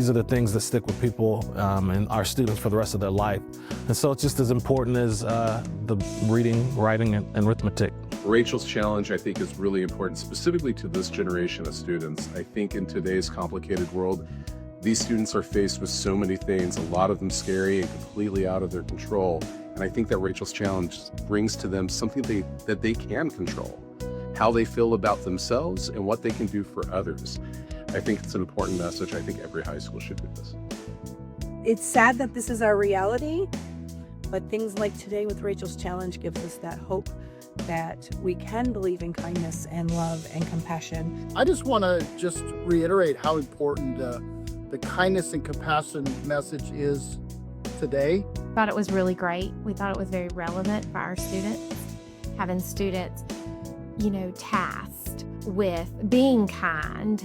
these are the things that stick with people and our students for the rest of their life. And so it's just as important as the reading, writing, and arithmetic. Rachel's Challenge, I think, is really important, specifically to this generation of students. I think in today's complicated world, these students are faced with so many things, a lot of them scary and completely out of their control. And I think that Rachel's Challenge brings to them something that they can control, how they feel about themselves and what they can do for others. I think it's an important message. I think every high school should do this. It's sad that this is our reality, but things like today with Rachel's Challenge gives us that hope that we can believe in kindness and love and compassion. I just want to reiterate how important the kindness and compassion message is today. Thought it was really great. We thought it was very relevant for our students. Having students, tasked with being kind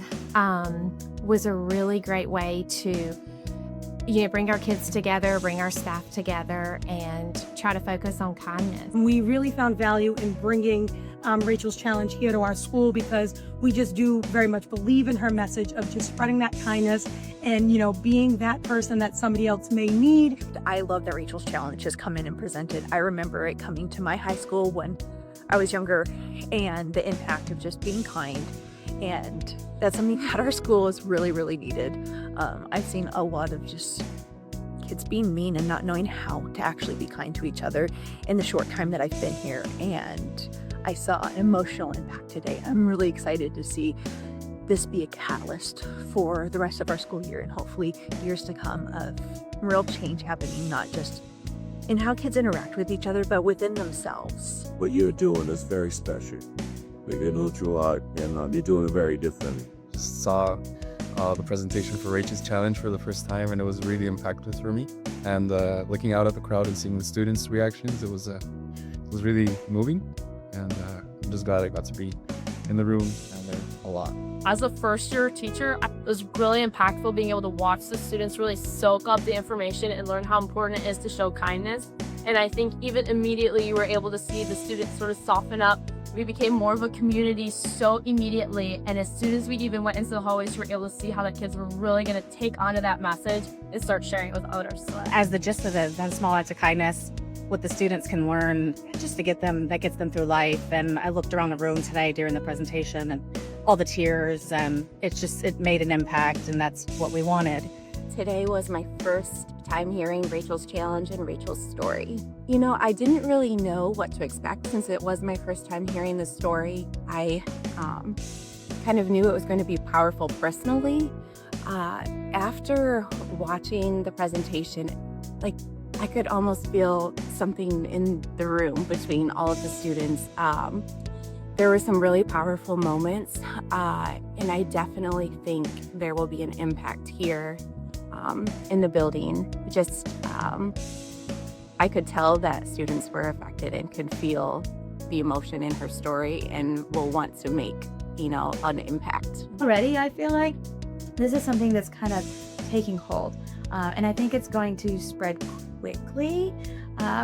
was a really great way to bring our kids together, bring our staff together, and try to focus on kindness. We really found value in bringing Rachel's Challenge here to our school because we just do very much believe in her message of just spreading that kindness and, being that person that somebody else may need. I love that Rachel's Challenge has come in and presented. I remember it coming to my high school when I was younger and the impact of just being kind. And that's something that our school is really, really needed. I've seen a lot of just kids being mean and not knowing how to actually be kind to each other in the short time that I've been here. And I saw an emotional impact today. I'm really excited to see this be a catalyst for the rest of our school year and hopefully years to come of real change happening, not just in how kids interact with each other, but within themselves. What you're doing is very special. We know you are, and you're doing it very differently. Just saw the presentation for Rachel's Challenge for the first time, and it was really impactful for me. And looking out at the crowd and seeing the students' reactions, it was really moving. And I'm just glad I got to be in the room and learn a lot. As a first-year teacher, it was really impactful being able to watch the students really soak up the information and learn how important it is to show kindness. And I think even immediately you were able to see the students sort of soften up. We became more of a community so immediately, and as soon as we even went into the hallways, we were able to see how the kids were really going to take onto that message and start sharing it with others. As the gist of it, that small acts of kindness, what the students can learn just to get them, that gets them through life. And I looked around the room today during the presentation and all the tears, and it made an impact, and that's what we wanted. Today was my first time hearing Rachel's Challenge and Rachel's story. I didn't really know what to expect since it was my first time hearing the story. I kind of knew it was going to be powerful personally. After watching the presentation, I could almost feel something in the room between all of the students. There were some really powerful moments, and I definitely think there will be an impact here in the building. I could tell that students were affected and could feel the emotion in her story and will want to make, an impact. Already, I feel like this is something that's kind of taking hold. And I think it's going to spread quickly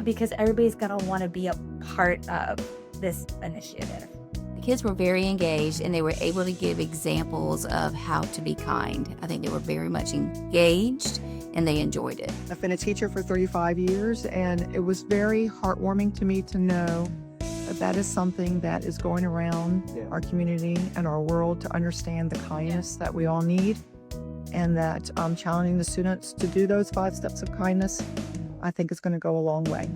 because everybody's going to want to be a part of this initiative. The kids were very engaged and they were able to give examples of how to be kind. I think they were very much engaged and they enjoyed it. I've been a teacher for 35 years and it was very heartwarming to me to know that that is something that is going around our community and our world to understand the kindness that we all need, and that challenging the students to do those 5 steps of kindness, I think is going to go a long way.